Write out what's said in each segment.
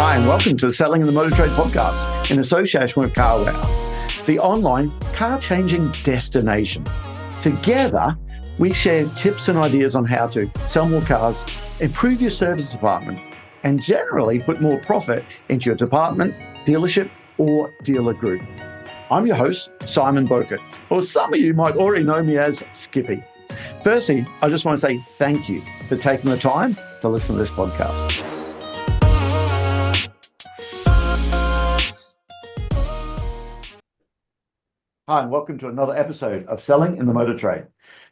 Hi, and welcome to the Selling in the Motor Trade podcast in association with CarWow, the online car-changing destination. Together, we share tips and ideas on how to sell more cars, improve your service department, and generally put more profit into your department, dealership, or dealer group. I'm your host, Simon Bowkett, or some of you might already know me as Skippy. Firstly, I just want to say thank you for taking the time to listen to this podcast. Hi, and welcome to another episode of Selling in the Motor Trade.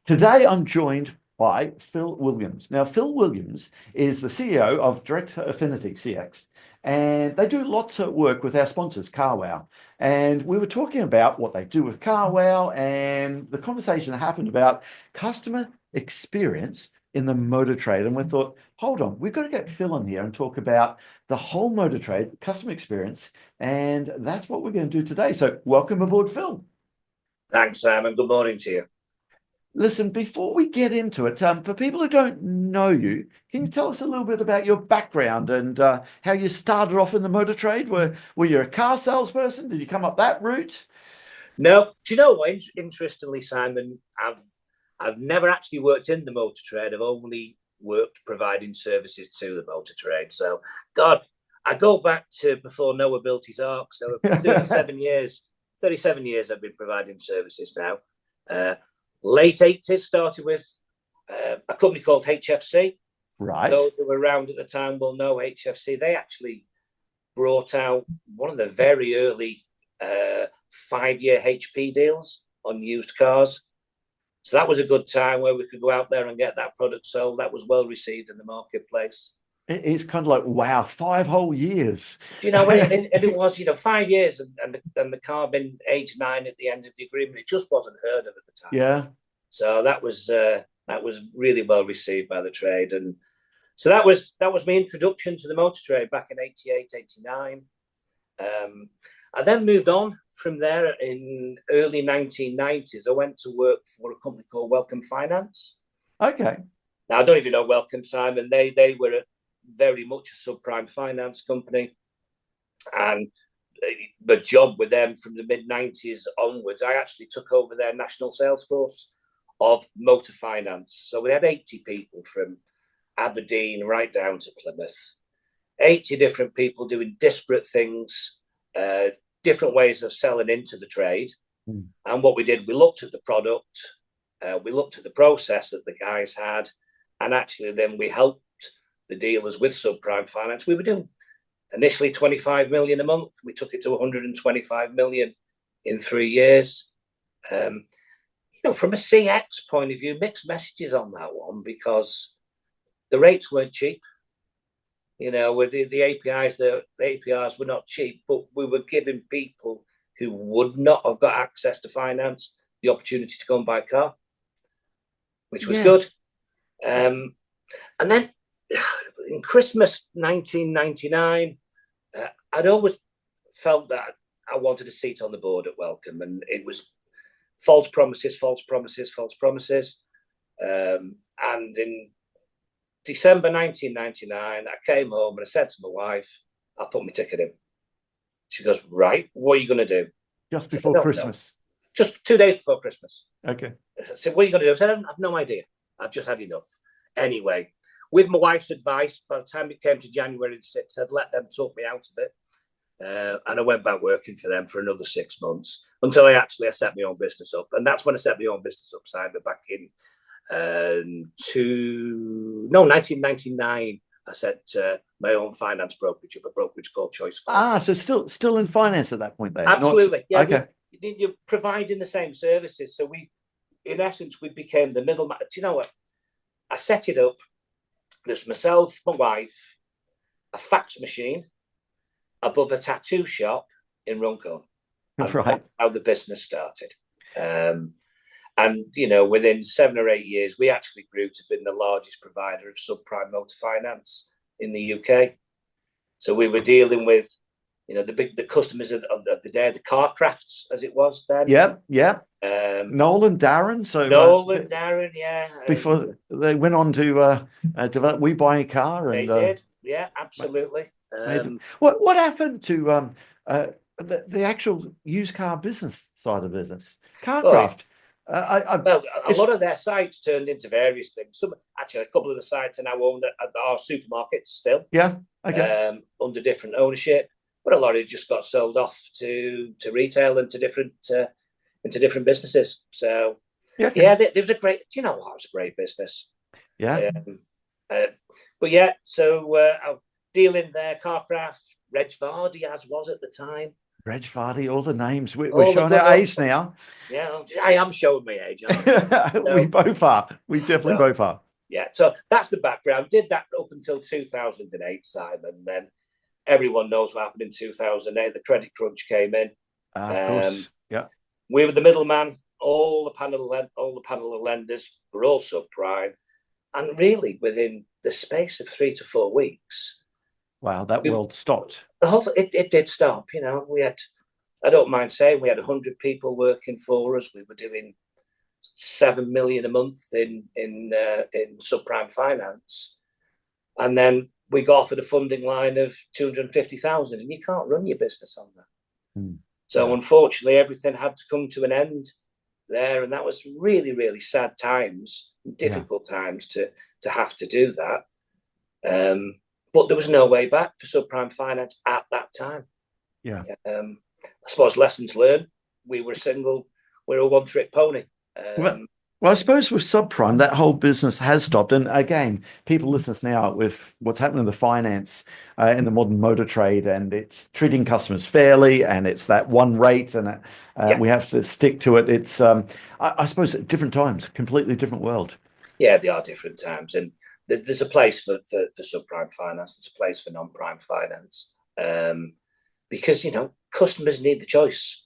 Today, I'm joined by Phil Williams. Now, Phil Williams is the CEO of Direct Affinity CX, and they do lots of work with our sponsors, CarWow. And we were talking about what they do with CarWow, and the conversation happened about customer experience in the motor trade. And we thought, hold on, we've got to get Phil in here and talk about the whole motor trade, customer experience, and that's what we're going to do today. So welcome aboard, Phil. Thanks, Simon. Good morning to you. Listen, before we get into it, for people who don't know you, can you tell us a little bit about your background and how you started off in the motor trade? Were you a car salesperson? Did you come up that route? No, do you know what? Interestingly, Simon, I've never actually worked in the motor trade. I've only worked providing services to the motor trade. So, God, I go back to before Noah built his ark. So 37 years. 37 years I've been providing services now. Late 80s, started with a company called HFC. Right. Those who were around at the time will know HFC. They actually brought out one of the very early 5-year HP deals on used cars. So that was a good time where we could go out there and get that product sold. That was well received in the marketplace. It's kind of like, wow, 5 whole years. You know, and it was, 5 years and the car been age 9 at the end of the agreement. It just wasn't heard of at the time. Yeah. So that was really well received by the trade. And so that was my introduction to the motor trade back in 88, 89. I then moved on from there in early 1990s. I went to work for a company called Welcome Finance. Okay. Now, I don't even know Welcome, Simon. They were very much a subprime finance company, and the job with them from the mid-90s onwards, I actually took over their national sales force of motor finance. So we had 80 people from Aberdeen right down to Plymouth, 80 different people doing disparate things, different ways of selling into the trade. And what we did, we looked at the product, we looked at the process that the guys had, and actually then we helped the dealers with subprime finance. We were doing initially 25 million a month. We took it to 125 million in 3 years. From a CX point of view, mixed messages on that one, because the rates weren't cheap. With the APIs, the APRs were not cheap, but we were giving people who would not have got access to finance the opportunity to go and buy a car, which was good. And then in Christmas 1999, I'd always felt that I wanted a seat on the board at Welcome, and it was false promises, false promises, false promises. And in December 1999, I came home and I said to my wife, I'll put my ticket in. She goes, right, what are you going to do? Just before Christmas? No. Just 2 days before Christmas. Okay. I said, what are you going to do? I said, I have no idea. I've just had enough. Anyway, with my wife's advice, by the time it came to January the 6th, I'd let them talk me out of it. And I went back working for them for another 6 months until I set my own business up. And that's when I set my own business up, Simon, back in 1999. I set my own finance brokerage up, a brokerage called Choice Finance. So still in finance at that point then? Absolutely. Yeah. Okay. You're providing the same services. So in essence, we became the middleman. Do you know what? I set it up. There's myself, my wife, a fax machine above a tattoo shop in Runcorn. Right. That's how the business started. And within 7 or 8 years, we actually grew to be the largest provider of subprime motor finance in the UK. So we were dealing with, the customers of the day, the car crafts, as it was then. Yeah. Nolan Darren. Darren, yeah. Before they went on to develop We Buy a Car. They did, yeah, absolutely. What happened to the actual used car business side of business? Well, Carcraft. well, a It's lot of their sites turned into various things. Some actually, a couple of the sites are now owned at our supermarkets still, yeah, okay, under different ownership. But a lot of it just got sold off to retail and to different businesses. So yeah, okay, yeah, there was a great. Do you know what? It was a great business. yeah. Uh, but yeah, so dealing there, Carcraft, Reg Vardy, as was at the time. Reg Vardy, all the names. We're All the showing good our old, age now. yeah, I am showing my age, aren't I? We So, both are. We definitely so both are. yeah, so that's the background. Did that up until 2008, Simon. Then everyone knows what happened in 2008. The credit crunch came in. Of Um, course. Yeah. we were the middleman. All the panel of lenders were all subprime, and really within the space of 3 to 4 weeks, Wow, that world stopped. it did stop. You know, we had. I don't mind saying we had 100 people working for us. We were doing 7 million a month in subprime finance, and then we got offered a funding line of 250,000, and you can't run your business on that. So Yeah. unfortunately, everything had to come to an end there, and that was really, really sad times, difficult times to have to do that. But there was no way back for subprime finance at that time. Yeah. I suppose lessons learned. We were a one-trick pony. Well, I suppose with subprime, that whole business has stopped. And again, people listen to us now with what's happening in the finance in the modern motor trade, and it's treating customers fairly, and it's that one rate, and Yeah, we have to stick to it. It's, I suppose, at different times, completely different world. yeah, they are different times, and there's a place for subprime finance. There's a place for non-prime finance, because customers need the choice.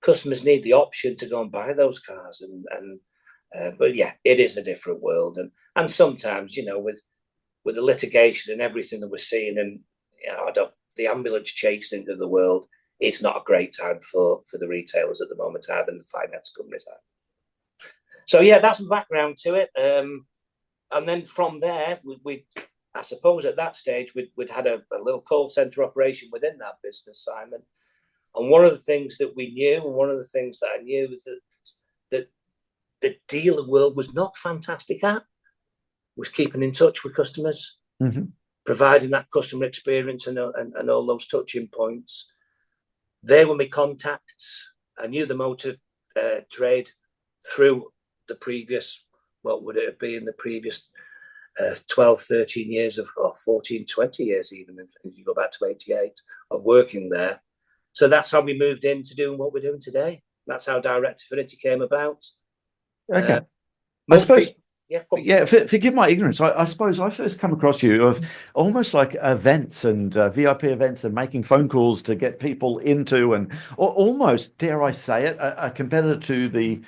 Customers need the option to go and buy those cars, and but yeah, it is a different world, and sometimes with the litigation and everything that we're seeing, and the ambulance chasing of the world, it's not a great time for the retailers at the moment either, and the finance companies either. So yeah, that's the background to it. And then from there, I suppose at that stage, we'd had a little call center operation within that business, Simon. And one of the things that we knew, and one of the things that I knew, was that the dealer world was not fantastic at, was keeping in touch with customers, providing that customer experience and all those touching points. They were my contacts. I knew the motor trade through the previous, what would it have been, the previous 12, 13 years or 14, 20 years even, if you go back to 88, of working there. So that's how we moved into doing what we're doing today. That's how Direct Affinity came about. Okay. I Most suppose, people, yeah, forgive my ignorance. I suppose I first come across you of almost like events and VIP events and making phone calls to get people into, and or almost, dare I say it, a competitor to the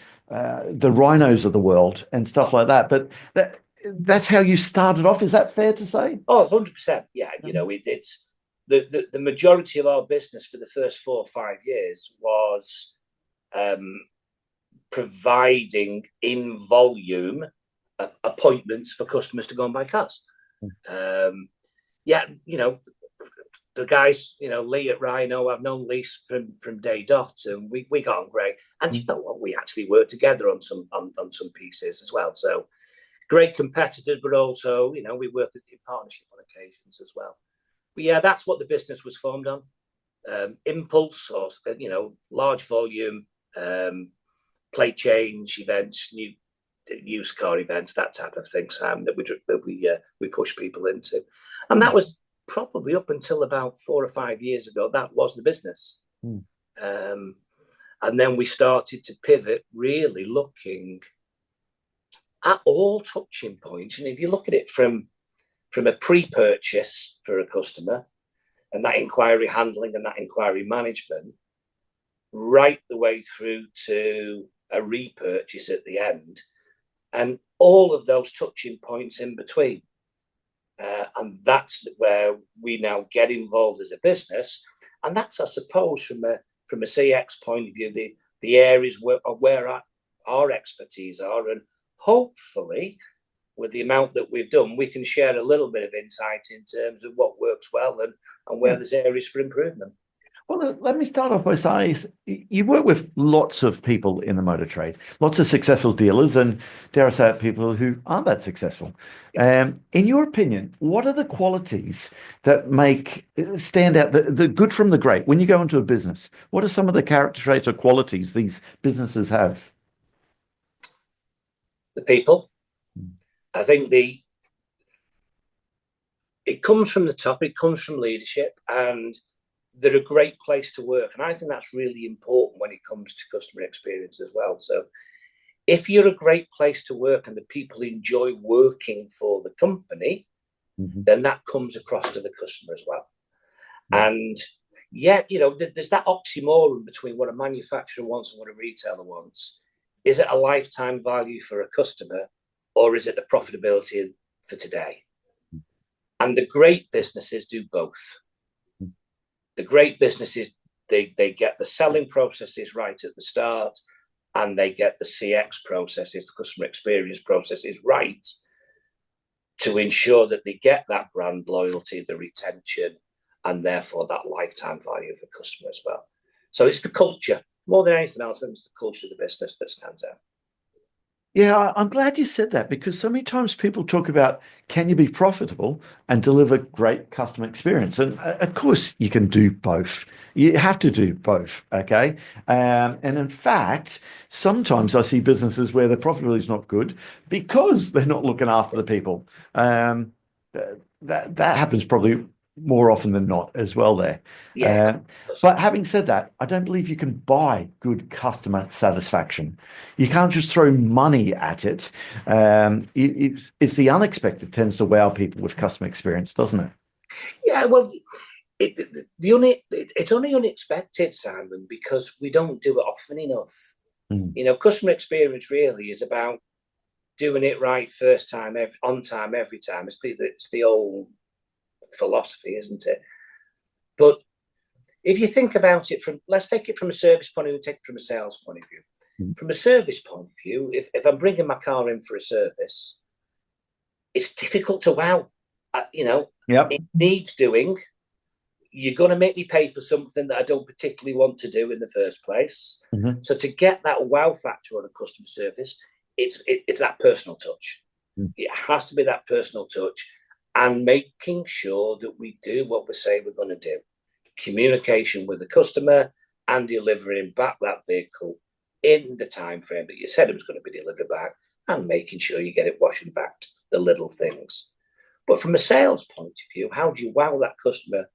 rhinos of the world and stuff like that. But that's how you started off. Is that fair to say? Oh, 100%. Yeah, it's the majority of our business for the first 4 or 5 years was providing in volume appointments for customers to go and buy cars. Yeah, the guys, Lee at Rhino, I've known Lee from day dot, and we got on great. And you know what, we actually worked together on some pieces as well. So great competitors, but also, we work in partnership on occasions as well. But yeah, that's what the business was formed on. Impulse, or large volume, plate change events, new used car events, that type of thing, Sam, that we push people into. And that was probably up until about 4 or 5 years ago. That was the business. And then we started to pivot, really looking at all touching points. And if you look at it from a pre-purchase for a customer, and that inquiry handling and that inquiry management, right the way through to a repurchase at the end, and all of those touching points in between. And that's where we now get involved as a business. And that's, I suppose, from a CX point of view, the areas where our expertise are. And hopefully with the amount that we've done, we can share a little bit of insight in terms of what works well and where there's areas for improvement. Well, let me start off by saying you work with lots of people in the motor trade, lots of successful dealers, and dare I say it, people who aren't that successful. In your opinion, what are the qualities that make stand out, the good from the great? When you go into a business, what are some of the character traits or qualities these businesses have? The people. I think it comes from the top, it comes from leadership, and they're a great place to work. And I think that's really important when it comes to customer experience as well. So if you're a great place to work and the people enjoy working for the company, then that comes across to the customer as well. And there's that oxymoron between what a manufacturer wants and what a retailer wants. Is it a lifetime value for a customer, or is it the profitability for today? And the great businesses do both. The great businesses, they get the selling processes right at the start, and they get the CX processes, the customer experience processes right, to ensure that they get that brand loyalty, the retention, and therefore that lifetime value of the customer as well. So it's the culture. More than anything else, it's the culture of the business that stands out. Yeah, I'm glad you said that, because so many times people talk about, can you be profitable and deliver great customer experience? And of course, you can do both. You have to do both, okay? And in fact, sometimes I see businesses where the profitability is not good because they're not looking after the people. That happens probably more often than not as well there. Yeah. But having said that, I don't believe you can buy good customer satisfaction. You can't just throw money at it. It's the unexpected tends to wow people with customer experience, doesn't it? Yeah, well, it's only unexpected, Simon, because we don't do it often enough. Customer experience really is about doing it right first time, on time, every time. It's the old philosophy, isn't it? But if you think about it let's take it from a service point of view, take it from a sales point of view. From a service point of view, if I'm bringing my car in for a service, it's difficult to wow. It needs doing. You're going to make me pay for something that I don't particularly want to do in the first place. So to get that wow factor on a customer service, it's that personal touch. It has to be that personal touch, and making sure that we do what we say we're going to do. Communication with the customer and delivering back that vehicle in the time frame that you said it was going to be delivered back, and making sure you get it washing back, the little things. But from a sales point of view, how do you wow that customer?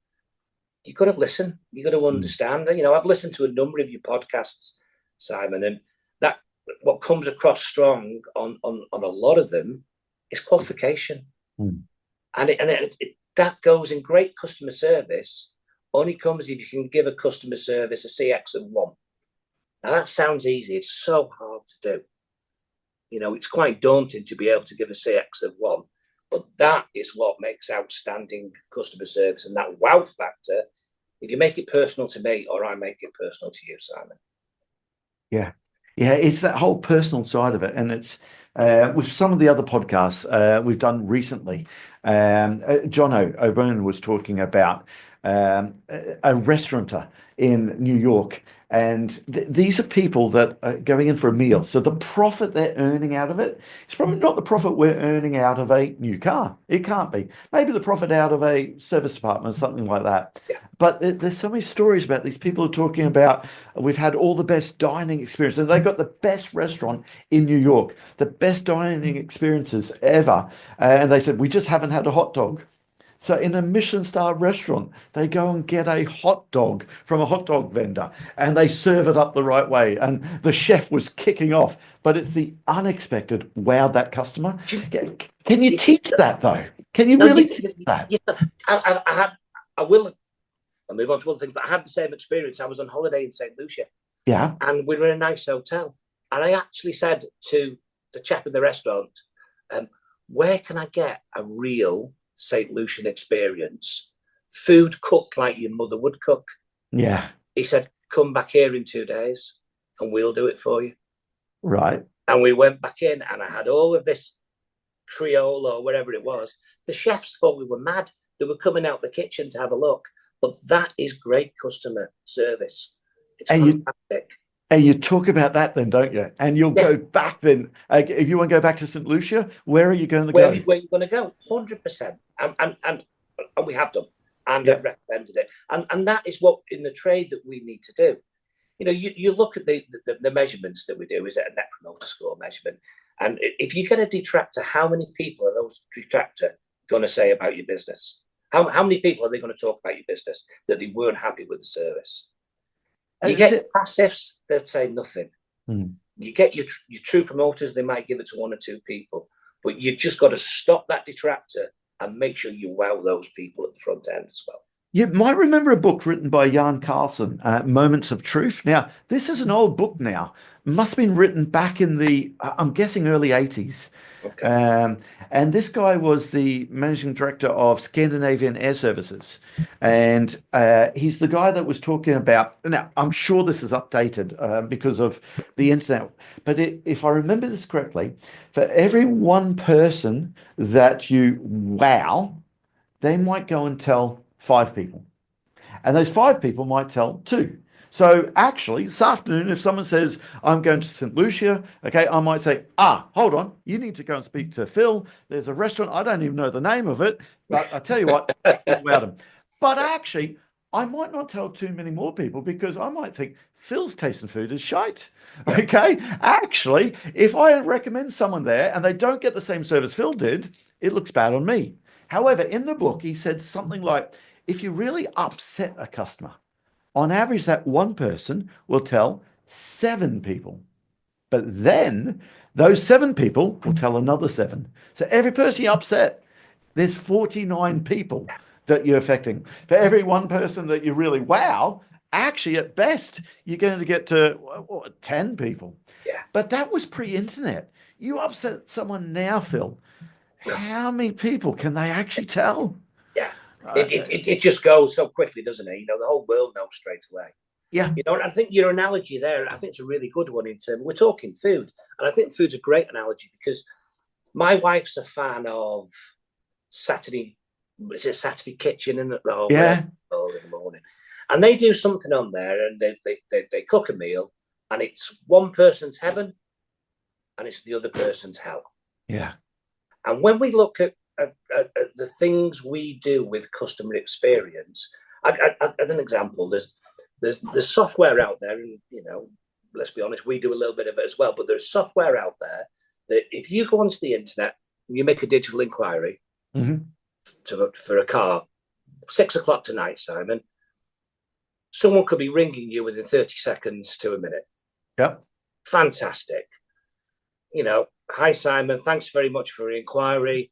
You've got to listen. You've got to understand. I've listened to a number of your podcasts, Simon, and that what comes across strong on a lot of them is qualification. And that goes in great customer service. Only comes if you can give a customer service a CX of 1. Now that sounds easy. It's so hard to do. It's quite daunting to be able to give a CX of 1, but that is what makes outstanding customer service, and that wow factor. If you make it personal to me, or I make it personal to you, Simon. Yeah, it's that whole personal side of it, and it's with some of the other podcasts we've done recently. John O'Byrne was talking about a restaurateur in New York, and these are people that are going in for a meal. So the profit they're earning out of it is probably not the profit we're earning out of a new car. It can't be. Maybe the profit out of a service department or something like that. Yeah. But there's so many stories about these people are talking about, we've had all the best dining experiences. And they've got the best restaurant in New York, the best dining experiences ever. And they said, we just haven't had a hot dog. So in a Michelin star restaurant, they go and get a hot dog from a hot dog vendor and they serve it up the right way. And the chef was kicking off, but it's the unexpected wowed that customer. Can you teach that though? Can you really teach that? Yeah, I will. I'll move on to other things, but I had the same experience. I was on holiday in St. Lucia. Yeah. And we were in a nice hotel. And I actually said to the chap in the restaurant, where can I get a real St. Lucian experience? Food cooked like your mother would cook. Yeah. He said, come back here in 2 days and we'll do it for you. Right. And we went back in and I had all of this Creole or wherever it was, the chefs thought we were mad. They were coming out the kitchen to have a look. But that is great customer service. It's And you fantastic. and you talk about that then, don't you? And you'll Yeah. go back then. If you want to go back to St. Lucia, where are you going to Where go? are you going to go? 100%. And we have done and Yeah. have recommended it. And that is what in the trade that we need to do. You know, you look at the measurements that we do, is it a net promoter score measurement? And if you get a detractor, how many people are those detractor going to say about your business? How many people are they going to talk about your business that they weren't happy with the service? You get passives that say nothing. You get your true promoters, they might give it to one or two people, but you just got to stop that detractor and make sure you wow those people at the front end as well. You might remember a book written by Jan Carlson, Moments of Truth. Now, this is an old book now. Must have been written back in the, I'm guessing, early 80s. Okay. And this guy was the managing director of Scandinavian Air Services. And he's the guy that was talking about, now, I'm sure this is updated because of the internet, but if I remember this correctly, for every one person that you wow, they might go and tell 5 people. And those 5 people might tell 2. So actually, this afternoon, if someone says, I'm going to St. Lucia, okay, I might say, hold on, you need to go and speak to Phil. There's a restaurant, I don't even know the name of it, but I tell you what, it wowed him. But actually, I might not tell too many more people because I might think Phil's tasting food is shite. Okay. Actually, if I recommend someone there and they don't get the same service Phil did, it looks bad on me. However, in the book, he said something like, if you really upset a customer, on average, that one person will tell 7 people. But then those 7 people will tell another 7. So every person you upset, there's 49 people that you're affecting. For every one person that you really wow, actually, at best, you're going to get to 10 people. Yeah. But that was pre-internet. You upset someone now, Phil. How many people can they actually tell? Yeah. It just goes so quickly, doesn't it? You know, the whole world knows straight away. Yeah. You know, and I think your analogy there, I think it's a really good one in terms, we're talking food. And I think food's a great analogy because my wife's a fan of Saturday Kitchen in the whole in the morning. And they do something on there and they cook a meal and it's one person's heaven and it's the other person's hell. Yeah. And when we look at the things we do with customer experience, as an example, there's software out there, and you know, let's be honest, we do a little bit of it as well. But there's software out there that if you go onto the internet and you make a digital inquiry for a car, 6 o'clock tonight, Simon, someone could be ringing you within 30 seconds to a minute. Yep. Fantastic. You know, hi Simon, thanks very much for your inquiry.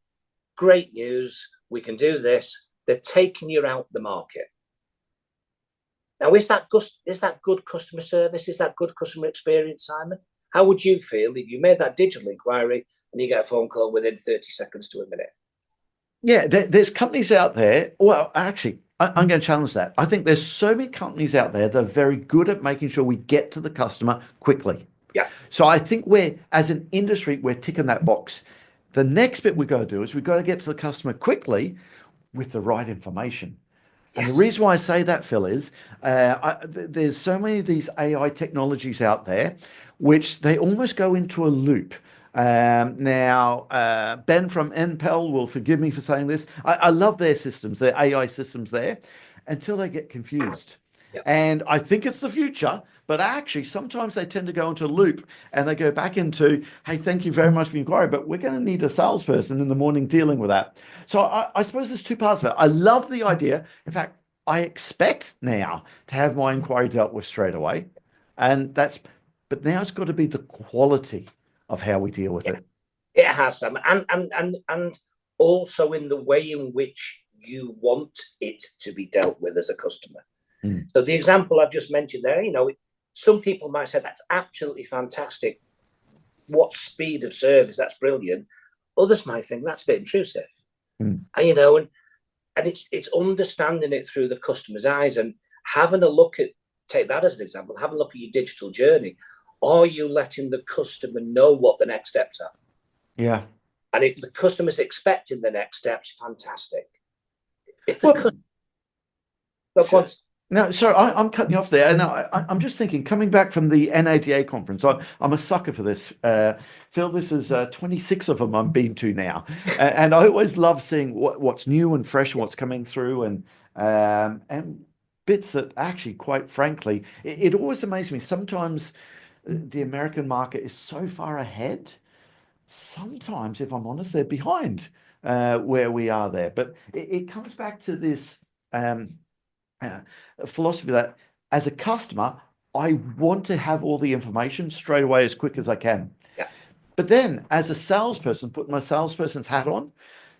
Great news. We can do this. They're taking you out the market. Now, is that good customer service? Is that good customer experience, Simon? How would you feel if you made that digital inquiry and you get a phone call within 30 seconds to a minute? Yeah, there's companies out there. Well, actually, I'm going to challenge that. I think there's so many companies out there that are very good at making sure we get to the customer quickly. Yeah. So I think as an industry, we're ticking that box. The next bit we've got to do is we've got to get to the customer quickly with the right information. And the reason why I say that, Phil, is there's so many of these AI technologies out there, which they almost go into a loop. Now, Ben from NPEL will forgive me for saying this. I love their systems, their AI systems there, until they get confused. Yep. And I think it's the future, but actually sometimes they tend to go into a loop and they go back into, hey, thank you very much for the inquiry, but we're going to need a salesperson in the morning dealing with that. So I suppose there's 2 parts of it. I love the idea. In fact, I expect now to have my inquiry dealt with straight away. But now it's got to be the quality of how we deal with it. It has, Sam. And also in the way in which you want it to be dealt with as a customer. So the example I've just mentioned there, you know, some people might say that's absolutely fantastic. What speed of service, that's brilliant. Others might think that's a bit intrusive. And, you know, and it's understanding it through the customer's eyes and having a look at, take that as an example, have a look at your digital journey. Are you letting the customer know what the next steps are? Yeah. And if the customer's expecting the next steps, fantastic. If the Well, customer, no, sorry, I'm cutting you off there. And I'm just thinking, coming back from the NADA conference, I'm a sucker for this. Phil, this is 26 of them I'm been to now. And I always love seeing what's new and fresh and what's coming through and bits that actually, quite frankly, it always amazes me. Sometimes the American market is so far ahead. Sometimes, if I'm honest, they're behind where we are there. But it comes back to this. Uh, philosophy that as a customer, I want to have all the information straight away as quick as I can. yeah, But then as a salesperson, put my salesperson's hat on,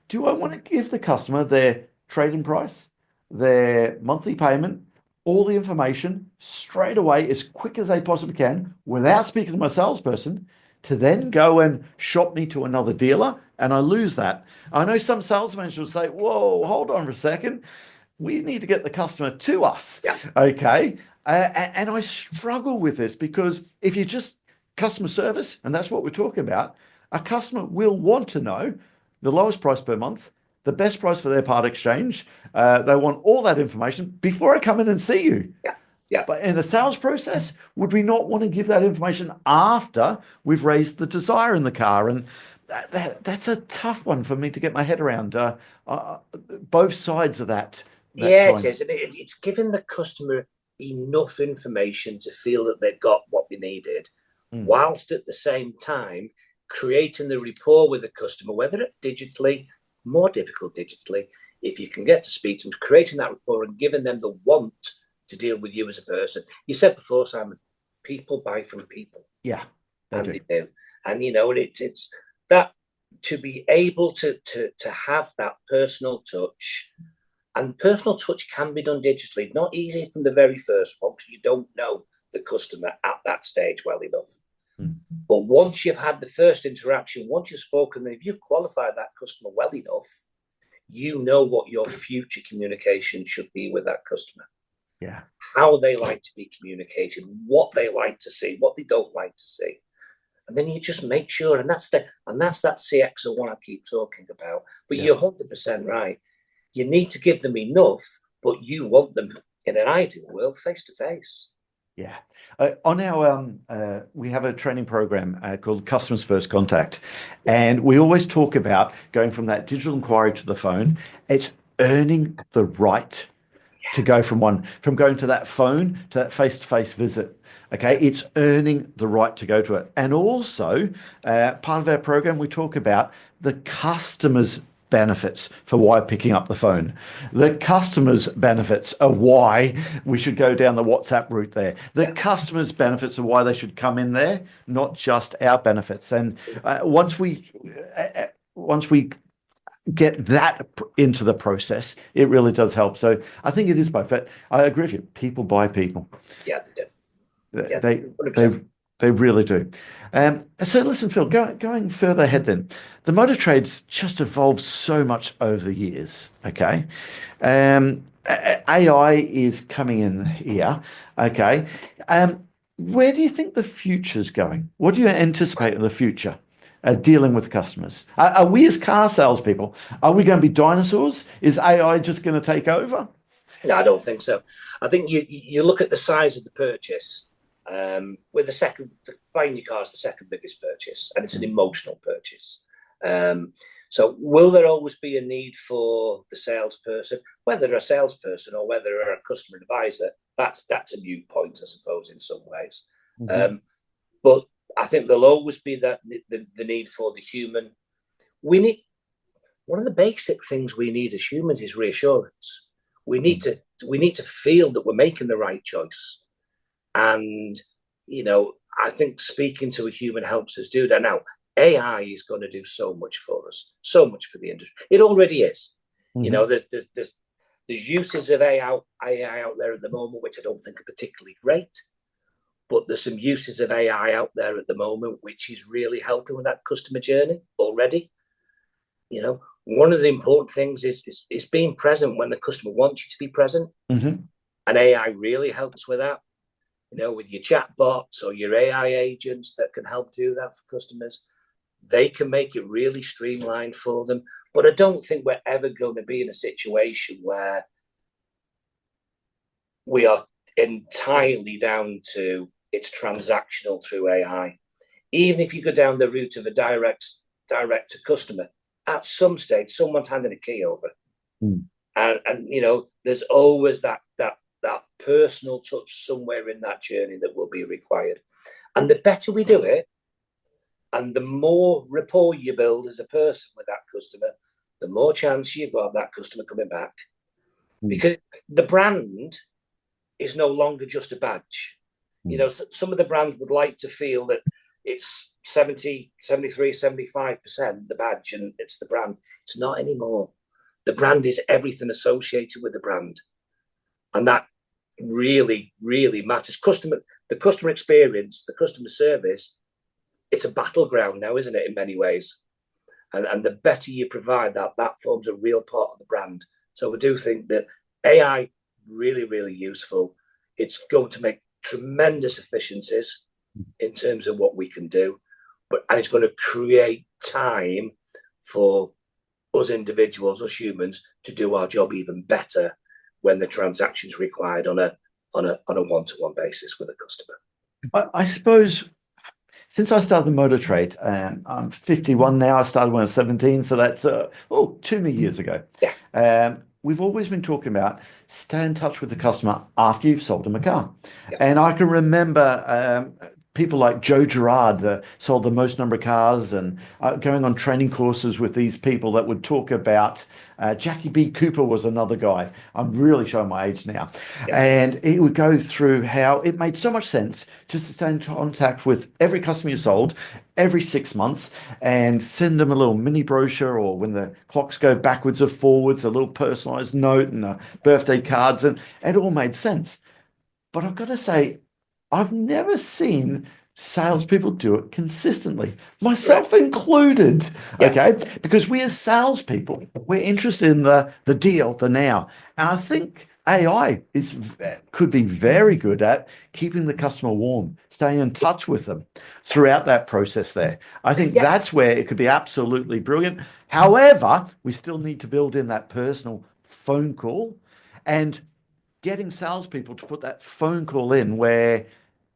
do I want to give the customer their trading price, their monthly payment, all the information straight away as quick as they possibly can without speaking to my salesperson to then go and shop me to another dealer and I lose that? I know some salesmen will say, whoa, hold on for a second. We need to get the customer to us. yeah, Okay. And I struggle with this because if you just customer service, and that's what we're talking about, a customer will want to know the lowest price per month, the best price for their part exchange. They want all that information before I come in and see you. yeah, yeah. But in the sales process, would we not want to give that information after we've raised the desire in the car? And that's a tough one for me to get my head around. Both sides of that Yeah, coin. it is. And it's giving the customer enough information to feel that they've got what they needed, whilst at the same time creating the rapport with the customer, whether it digitally, more difficult digitally, if you can get to speak to them, creating that rapport and giving them the want to deal with you as a person. You said before, Simon, people buy from people. Yeah, they do. And it's that, to be able to have that personal touch. And personal touch can be done digitally. Not easy from the very first one because you don't know the customer at that stage well enough. But once you've had the first interaction, once you've spoken, if you qualify that customer well enough, you know what your future communication should be with that customer. Yeah. How they like to be communicated, what they like to see, what they don't like to see. And then you just make sure, and that's that CX01 I keep talking about. But you're 100% right. You need to give them enough, but you want them, in an ideal world, face to face. Yeah. On our, we have a training program called Customers First Contact. And we always talk about going from that digital inquiry to the phone. It's earning the right to go from going to that phone to that face-to-face visit. Okay. It's earning the right to go to it. And also, part of our program, we talk about the customer's benefits for why picking up the phone. The customer's benefits are why we should go down the WhatsApp route there. The customer's benefits are why they should come in there, not just our benefits. And once we get that into the process, it really does help. So I think it is both. But I agree with you. People buy people. Yeah, they do. Yeah, They really do. So listen, Phil, going further ahead then, the motor trade's just evolved so much over the years, okay? AI is coming in here, okay? Where do you think the future's going? What do you anticipate in the future dealing with customers? Are we as car salespeople, are we going to be dinosaurs? Is AI just going to take over? No, I don't think so. I think you look at the size of the purchase. With buying your car is the second biggest purchase, and it's an emotional purchase. So will there always be a need for the salesperson, whether a salesperson or whether a customer advisor? That's a moot point, I suppose, in some ways. But I think there'll always be the need for the human. One of the basic things we need as humans is reassurance. We need to feel that we're making the right choice. And, I think speaking to a human helps us do that. Now, AI is going to do so much for us, so much for the industry. It already is. There's uses of AI out there at the moment, which I don't think are particularly great. But there's some uses of AI out there at the moment, which is really helping with that customer journey already. One of the important things is being present when the customer wants you to be present. And AI really helps with that. With your chat bots or your AI agents that can help do that for customers. they can make it really streamlined for them. But I don't think we're ever going to be in a situation where we are entirely down to it's transactional through AI. Even if you go down the route of a direct to customer, at some stage, someone's handing a key over. Mm. And you know, there's always that personal touch somewhere in that journey that will be required. And the better we do it, and the more rapport you build as a person with that customer, the more chance you've got of that customer coming back. Mm. Because the brand is no longer just a badge. Mm. You know, some of the brands would like to feel that it's 70, 73, 75% the badge and it's the brand. It's not anymore. The brand is everything associated with the brand. And that really, really matters. The customer experience, the customer service, it's a battleground now, isn't it, in many ways? And the better you provide that, that forms a real part of the brand. So we do think that AI, really, really useful. It's going to make tremendous efficiencies in terms of what we can do, and it's going to create time for us individuals, us humans, to do our job even better when the transaction's required on a one-to-one basis with a customer. I suppose since I started the motor trade, I'm 51 now. I started when I was 17, so that's 2 years ago. Yeah. We've always been talking about stay in touch with the customer after you've sold them a car. Yeah. And I can remember people like Joe Girard that sold the most number of cars, and going on training courses with these people that would talk about Jackie B. Cooper was another guy. I'm really showing my age now. Yeah. And it would go through how it made so much sense just to stay in contact with every customer you sold every 6 months and send them a little mini brochure, or when the clocks go backwards or forwards, a little personalized note and birthday cards, and it all made sense. But I've got to say, I've never seen salespeople do it consistently, myself included. Yeah. Okay, because we as salespeople, we're interested in the deal, the now, and I think AI could be very good at keeping the customer warm, staying in touch with them throughout that process. There, I think that's where it could be absolutely brilliant. However, we still need to build in that personal phone call and getting salespeople to put that phone call in where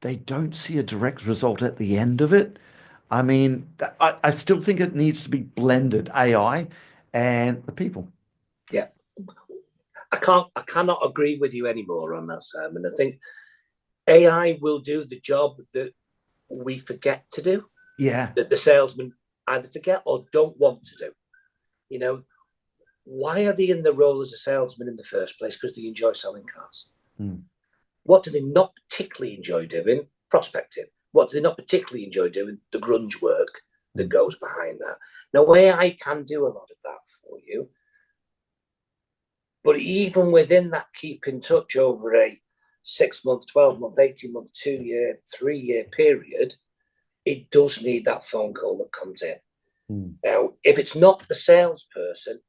they don't see a direct result at the end of it. I mean, I still think it needs to be blended, AI and the people. Yeah. I cannot agree with you anymore on that, Sam. And I think AI will do the job that we forget to do. Yeah. That the salesmen either forget or don't want to do. You know, why are they in the role as a salesman in the first place? Because they enjoy selling cars. Hmm. What do they not particularly enjoy doing? Prospecting. What do they not particularly enjoy doing? The grunge work that goes behind that. Now, AI can do a lot of that for you. But even within that, keep in touch over a 6-month, 12-month, 18-month, 2-year, 3-year period, it does need that phone call that comes in. Now, if it's not the salesperson,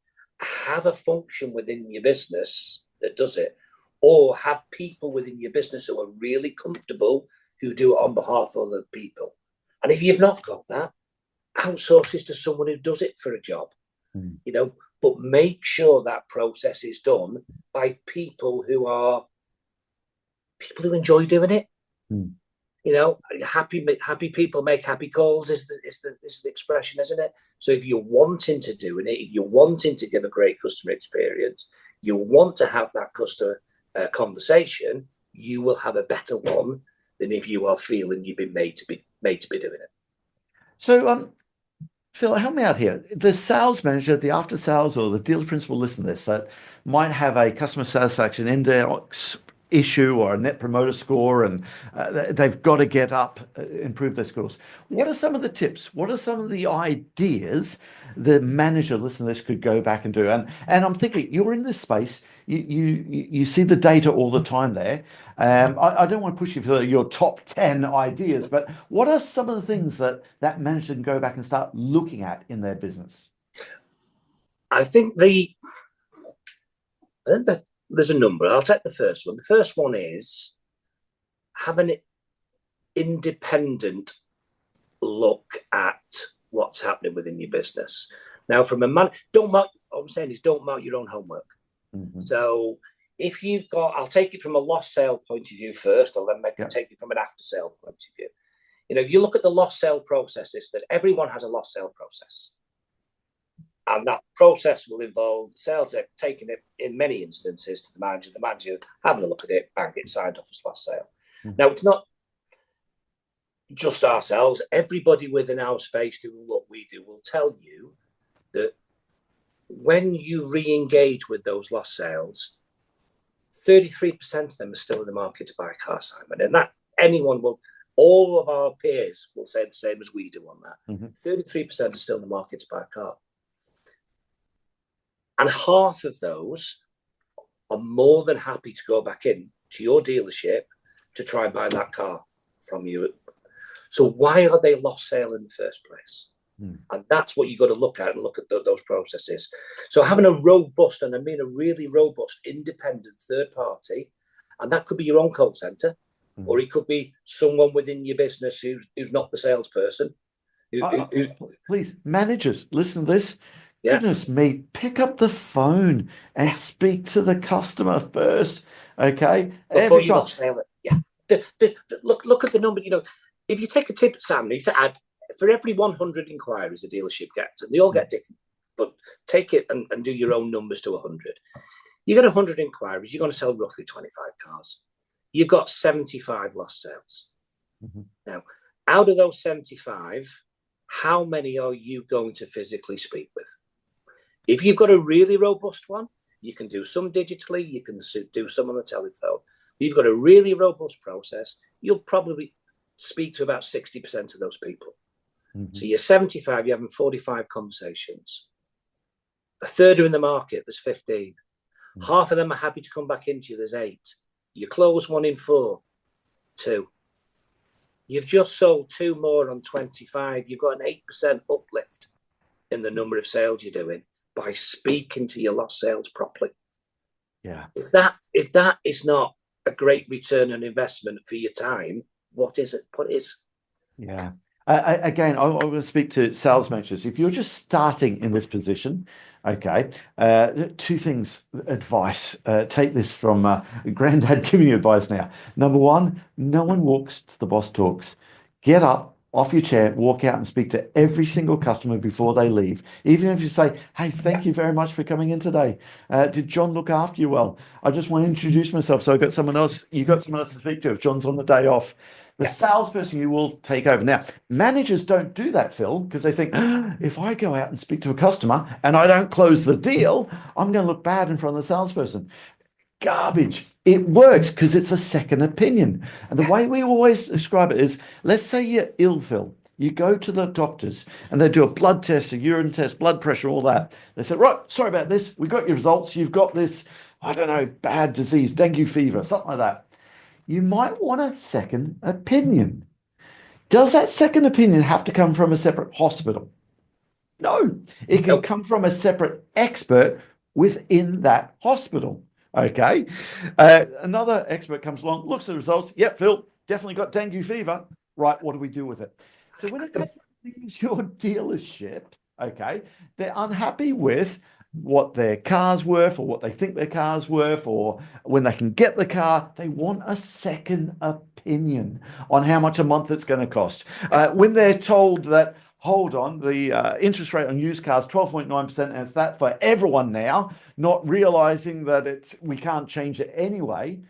have a function within your business that does it, or have people within your business who are really comfortable who do it on behalf of other people. And if you've not got that, outsource this to someone who does it for a job. You know, but make sure that process is done by people who enjoy doing it. You know, happy people make happy calls is the expression, isn't it? So if you're wanting to do it, if you're wanting to give a great customer experience, you want to have that customer conversation, you will have a better one than if you are feeling you've been made to be doing it. So, Phil, help me out here. The sales manager, the after sales, or the dealer principal, listen to this, that might have a customer satisfaction index issue or a net promoter score, and they've got to get up, improve their scores. What are some of the tips? What are some of the ideas the manager, listen to this, could go back and do? And I'm thinking, you're in this space, you see the data all the time there. I don't want to push you for your top 10 ideas, but what are some of the things that manager can go back and start looking at in their business? I think that there's a number. I'll take the first one. The first one is have an independent look at what's happening within your business. Now, from a man, don't mark. What I'm saying is, don't mark your own homework. Mm-hmm. So, if you've got, I'll take it from a lost sale point of view first. I'll then take it from an after sale point of view. If you look at the lost sale processes, that everyone has a lost sale process. And that process will involve the sales rep taking it in many instances to the manager having a look at it, bang, it's signed off as lost sale. Mm-hmm. Now, it's not just ourselves. Everybody within our space doing what we do will tell you that when you re-engage with those lost sales, 33% of them are still in the market to buy a car, Simon. And that anyone will, all of our peers will say the same as we do on that. Mm-hmm. 33% are still in the market to buy a car. And half of those are more than happy to go back in to your dealership to try and buy that car from you. So why are they lost sale in the first place? And that's what you've got to look at and look at those processes. So having a robust, and I mean a really robust, independent third party, and that could be your own call centre, or it could be someone within your business who's not the salesperson. Please, managers, listen to this. Yeah. Goodness me, pick up the phone and speak to the customer first, okay? Before you lost sale it. Yeah. Look at the number. If you take a tip, Sam, you to add, for every 100 inquiries a dealership gets, and they all get different, but take it and do your own numbers to 100. You get 100 inquiries, you're going to sell roughly 25 cars. You've got 75 lost sales. Mm-hmm. Now, out of those 75, how many are you going to physically speak with? If you've got a really robust one, you can do some digitally, you can do some on the telephone. If you've got a really robust process, you'll probably speak to about 60% of those people. Mm-hmm. So you're 75, you're having 45 conversations. A third are in the market, there's 15. Mm-hmm. Half of them are happy to come back into you, there's 8. You close 1 in 4, 2. You've just sold 2 more on 25. You've got an 8% uplift in the number of sales you're doing by speaking to your lost sales properly. Yeah. If that is not a great return on investment for your time, what is it? What is? Yeah. Again, I want to speak to sales managers. If you're just starting in this position, okay, 2 things, advice. Take this from Granddad giving you advice now. Number 1, no one walks to the boss talks. Get up off your chair, walk out and speak to every single customer before they leave. Even if you say, hey, thank you very much for coming in today. Did John look after you well? I just want to introduce myself. So I got someone else, you got someone else to speak to if John's on the day off. The salesperson you will take over. Now, managers don't do that, Phil, because they think, if I go out and speak to a customer and I don't close the deal, I'm going to look bad in front of the salesperson. Garbage. It works because it's a second opinion. And the way we always describe it is, let's say you're ill, Phil. You go to the doctors and they do a blood test, a urine test, blood pressure, all that. They say, right, sorry about this. We got your results. You've got this, I don't know, bad disease, dengue fever, something like that. You might want a second opinion. Does that second opinion have to come from a separate hospital? No, it can come from a separate expert within that hospital. Okay. Another expert comes along, looks at the results. Yep, Phil, definitely got dengue fever. Right, what do we do with it? So when a customer leaves your dealership, okay, they're unhappy with what their car's worth or what they think their car's worth, or when they can get the car, they want a second opinion on how much a month it's going to cost. When they're told that, hold on, the interest rate on used cars 12.9%, and it's that for everyone now, not realizing that we can't change it anyway,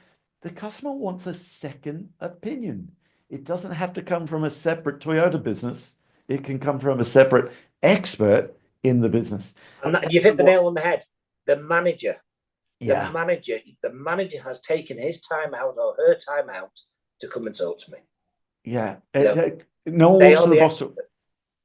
the customer wants a second opinion. It doesn't have to come from a separate Toyota business. It can come from a separate expert in the business. And you've hit the nail on the head. The manager. The manager has taken his time out or her time out to come and talk to me. Yeah. No one walks to the boss.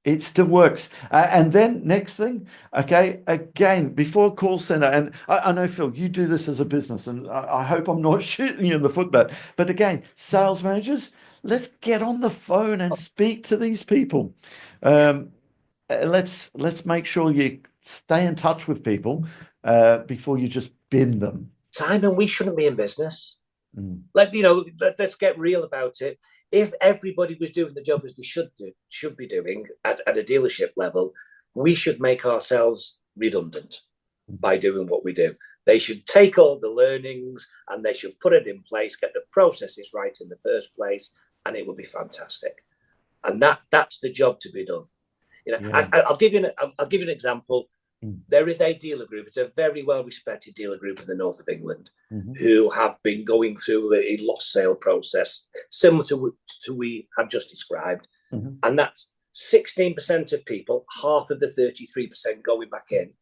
It still works. And then next thing, okay, again, before call center, and I know, Phil, you do this as a business, and I hope I'm not shooting you in the foot, but again, sales managers, let's get on the phone and speak to these people. Let's make sure you stay in touch with people before you just bin them. Simon, we shouldn't be in business. Let's get real about it. if everybody was doing the job as they should be doing at a dealership level, we should make ourselves redundant by doing what we do. They should take all the learnings and they should put it in place, get the processes right in the first place, and it would be fantastic. And that's the job to be done. You know, Yeah. I'll give you an example. There is a dealer group. It's a very well-respected dealer group in the north of England who have been going through a lost sale process similar to we have just described. And that's 16% of people, half of the 33% going back in,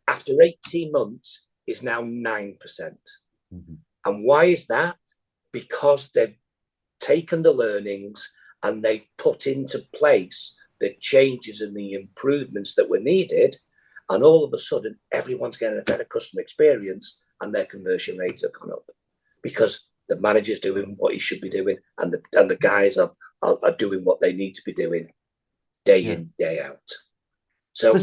after 18 months is now 9%. And why is that? Because they've taken the learnings and they've put into place the changes and the improvements that were needed. And all of a sudden, everyone's getting a better customer experience and their conversion rates have gone up because the manager's doing what he should be doing and the guys are doing what they need to be doing day in, day out. So,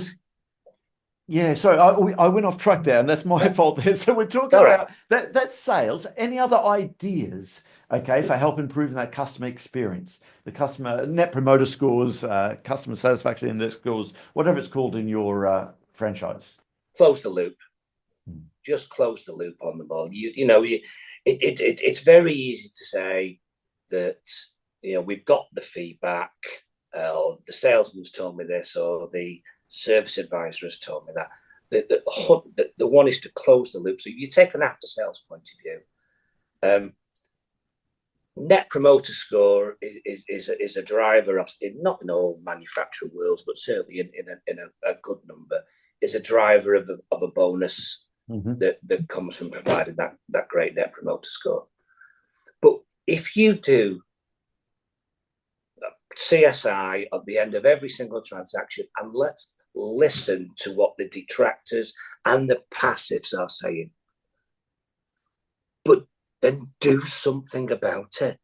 yeah, sorry, I went off track there, and that's my fault there. So we're talking about that's sales. Any other ideas, okay, for help improving that customer experience, the customer net promoter scores, customer satisfaction index scores, whatever it's called in your franchise? Close the loop. Just close the loop on them all. It's very easy to say that we've got the feedback, or the salesman's told me this, or the service advisor has told me that. The one is to close the loop. So you take an after sales point of view. Net promoter score is a driver of, not in all manufacturing worlds, but certainly in a good number, is a driver of a bonus that comes from providing that great net promoter score. But if you do CSI at the end of every single transaction, and let's listen to what the detractors and the passives are saying, but then do something about it.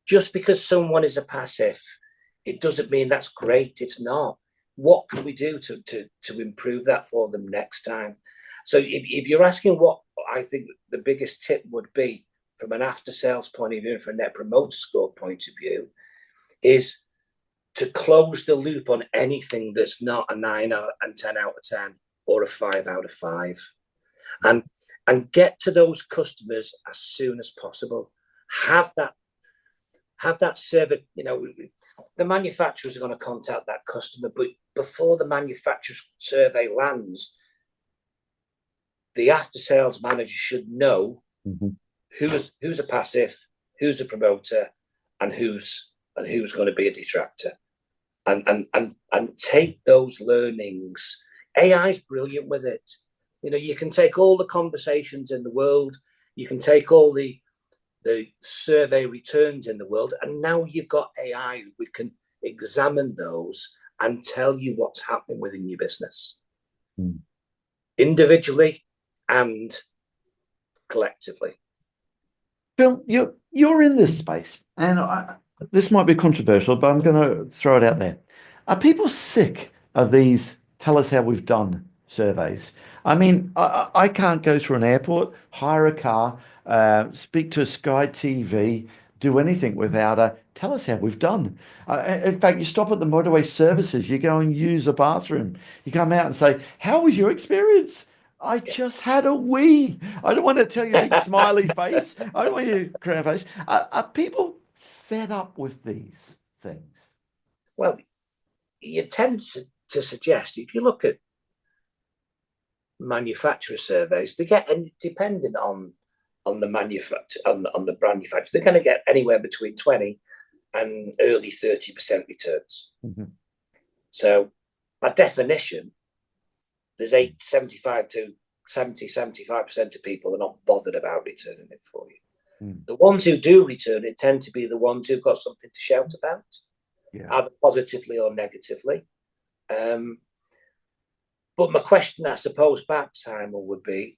Just because someone is a passive, it doesn't mean that's great. It's not. What can we do to improve that for them next time? So if you're asking what I think the biggest tip would be from an after sales point of view and from a net promoter score point of view, is to close the loop on anything that's not a 9 and 10 out of 10 or a 5 out of 5. And get to those customers as soon as possible. Have that survey. The manufacturers are going to contact that customer, but before the manufacturer's survey lands, the after sales manager should know who's a passive, who's a promoter, and who's going to be a detractor, and take those learnings. AI is brilliant with it. You can take all the conversations in the world, you can take all the survey returns in the world, and now you've got AI. We can examine those and tell you what's happening within your business, individually and collectively. Bill, you're in this space, and this might be controversial, but I'm going to throw it out there. Are people sick of these tell us how we've done surveys? I mean, I can't go through an airport, hire a car, speak to a Sky TV, do anything without a tell us how we've done. In fact, you stop at the motorway services, you go and use a bathroom, you come out and say, how was your experience? I just had a wee. I don't want to tell you a big smiley face. I don't want you to cry face. Are people fed up with these things? Well, you tend to suggest, if you look at manufacturer surveys, they get, and depending on the manufacturer, on the brand manufacturer, they're going to get anywhere between 20 and early 30% returns. So by definition, there's 75% of people are not bothered about returning it for you. The ones who do return it tend to be the ones who've got something to shout about, either positively or negatively. But my question, I suppose, back, Simon, would be,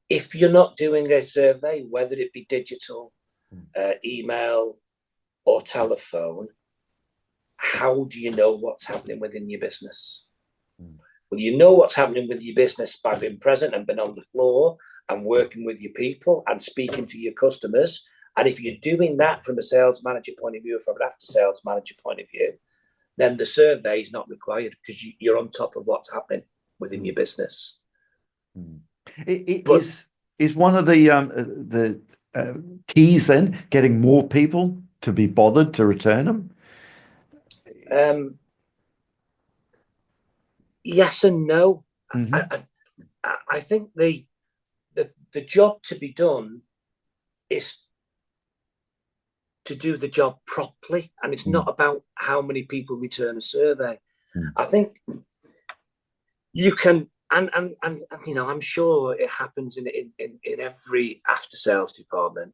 if you're not doing a survey, whether it be digital, email, or telephone, how do you know what's happening within your business? Well, you know what's happening with your business by being present and being on the floor and working with your people and speaking to your customers And if you're doing that from a sales manager point of view, from an after sales manager point of view, then the survey is not required because you're on top of what's happening within your business. Is one of the keys then getting more people to be bothered to return them? Yes and no. I think the job to be done is to do the job properly, and it's not about how many people return a survey. I think you can, and you know, I'm sure it happens in every after sales department.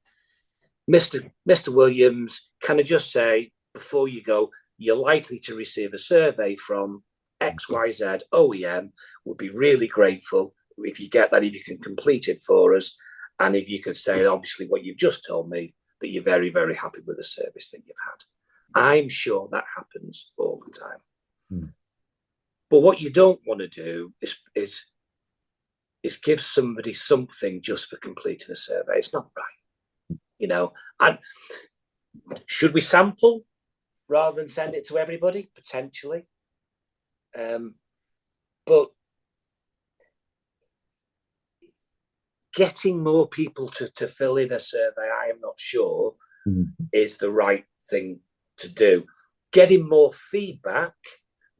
Mr. Williams, can I just say before you go, you're likely to receive a survey from XYZ OEM. Would be really grateful if you get that, if you can complete it for us, and if you could say obviously what you've just told me, that you're very, very happy with the service that you've had. I'm sure that happens all the time. But what you don't want to do is give somebody something just for completing a survey. It's not right. You know, should we sample rather than send it to everybody? Potentially. But getting more people to fill in a survey, I am not sure is the right thing to do. Getting more feedback,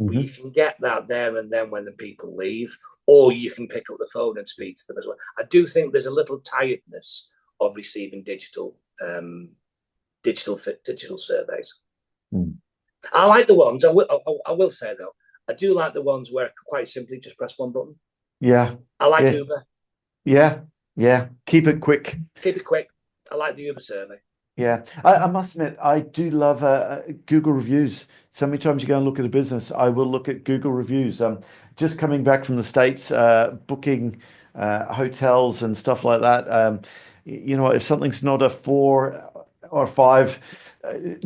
you can get that there and then when the people leave, or you can pick up the phone and speak to them as well. I do think there's a little tiredness of receiving digital surveys. I like the ones, I will say though, I do like the ones where I quite simply just press one button. Yeah. I like Uber. Yeah. Keep it quick. Keep it quick. I like the Uber survey. Yeah, I must admit, I do love Google reviews. So many times you go and look at a business, I will look at Google reviews. Just coming back from the States, booking hotels and stuff like that. You know, if something's not a 4 or 5,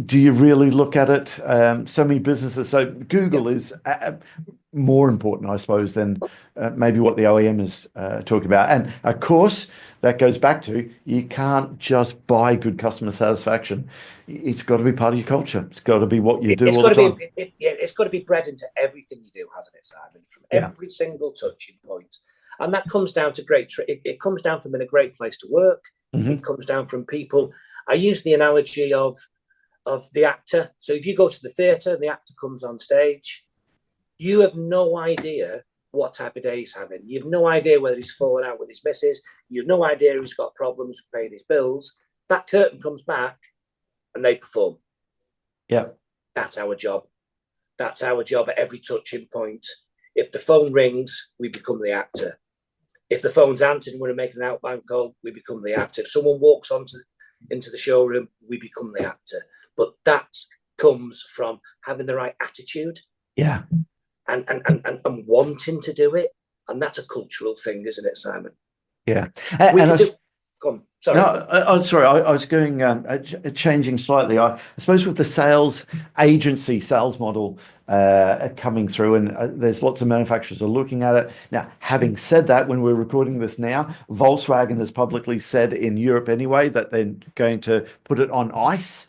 do you really look at it? So many businesses. So Google is more important, I suppose, than maybe what the OEM is talking about. And of course, that goes back to you can't just buy good customer satisfaction. It's got to be part of your culture. It's got to be what you do all the time. It's got to be bred into everything you do, hasn't it, Simon? From every single touching point. And that comes down to it comes down from in a great place to work. It comes down from people. I use the analogy of the actor. So if you go to the theatre, the actor comes on stage, you have no idea what type of day he's having. You have no idea whether he's fallen out with his missus. You have no idea if he's got problems paying his bills. That curtain comes back and they perform. Yeah. That's our job. That's our job at every touching point. If the phone rings, we become the actor. If the phone's answered and we're making an outbound call, we become the actor. If someone walks into the showroom, we become the actor. But that comes from having the right attitude. Yeah. And wanting to do it. And that's a cultural thing, isn't it, Simon? Yeah. Sorry. No, I'm sorry. I was going changing slightly. I suppose with the sales model coming through, and there's lots of manufacturers are looking at it now. Having said that, when we're recording this now, Volkswagen has publicly said in Europe anyway that they're going to put it on ice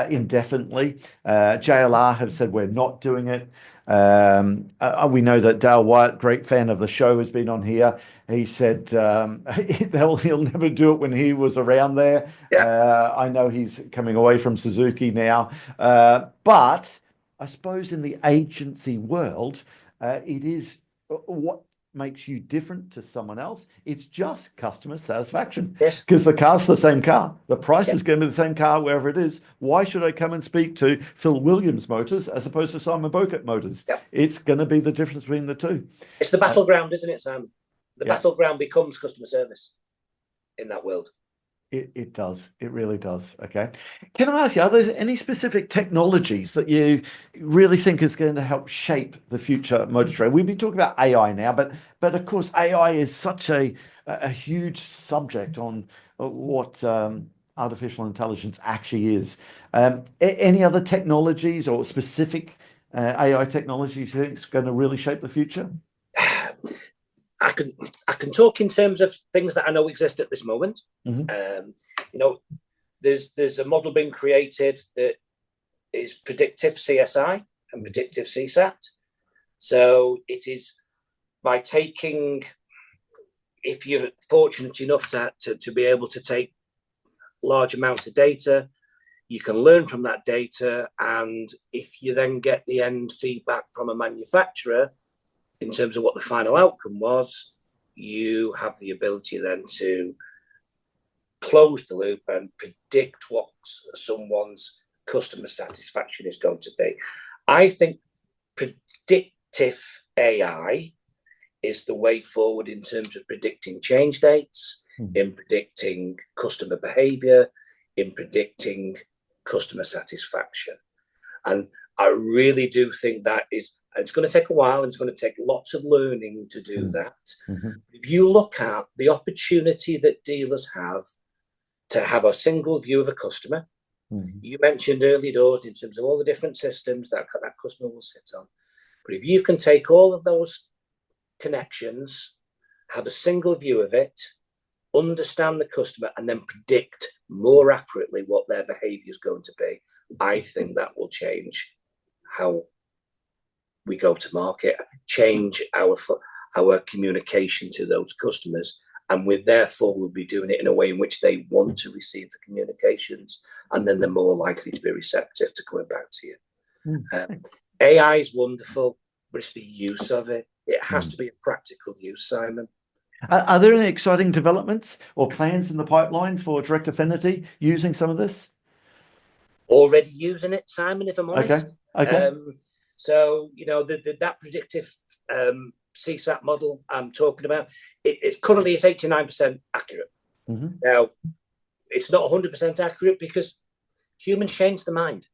indefinitely. JLR have said we're not doing it. We know that Dale Wyatt, great fan of the show, has been on here. He said he'll never do it when he was around there. I know he's coming away from Suzuki now, but I suppose in the agency world, it is what makes you different to someone else. It's just customer satisfaction. Yes. Because the car's the same car. The price is going to be the same car wherever it is. Why should I come and speak to Phil Williams Motors as opposed to Simon Bowkett Motors? It's going to be the difference between the two. It's the battleground, isn't it, Sam? The battleground becomes customer service in that world. It does. It really does. Okay. Can I ask you, are there any specific technologies that you really think is going to help shape the future motor trade? We've been talking about AI now, but of course, AI is such a huge subject on what artificial intelligence actually is. Any other technologies or specific AI technologies you think is going to really shape the future? I can talk in terms of things that I know exist at this moment. You know, there's a model being created that is predictive CSI and predictive CSAT. So it is by taking, if you're fortunate enough to be able to take large amounts of data, you can learn from that data. And if you then get the end feedback from a manufacturer in terms of what the final outcome was, you have the ability then to close the loop and predict what someone's customer satisfaction is going to be. I think predictive AI is the way forward in terms of predicting change dates, in predicting customer behavior, in predicting customer satisfaction. And I really do think that it's going to take a while, and it's going to take lots of learning to do that. If you look at the opportunity that dealers have to have a single view of a customer, you mentioned early doors in terms of all the different systems that customer will sit on. But if you can take all of those connections, have a single view of it, understand the customer, and then predict more accurately what their behavior is going to be, I think that will change how we go to market, change our communication to those customers. And we'll be doing it in a way in which they want to receive the communications, and then they're more likely to be receptive to coming back to you. AI is wonderful, but it's the use of it. It has to be a practical use, Simon. Are there any exciting developments or plans in the pipeline for Direct Affinity using some of this? Already using it, Simon, if I'm honest. Okay. So, that predictive CSAT model I'm talking about, it currently is 89% accurate. Now, it's not 100% accurate because humans change their mind.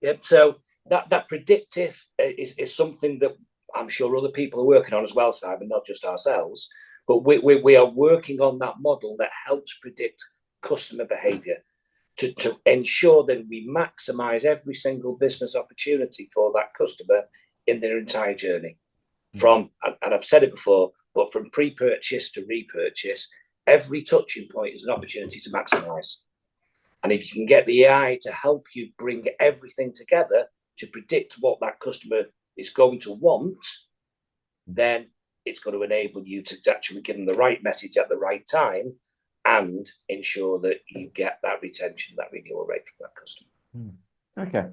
Yep. So that predictive is something that I'm sure other people are working on as well, Simon, not just ourselves. But we are working on that model that helps predict customer behaviour to ensure that we maximise every single business opportunity for that customer in their entire journey. And I've said it before, but from pre-purchase to repurchase, every touching point is an opportunity to maximise. And if you can get the AI to help you bring everything together to predict what that customer is going to want, then it's going to enable you to actually give them the right message at the right time and ensure that you get that retention, that renewal rate from that customer. Okay.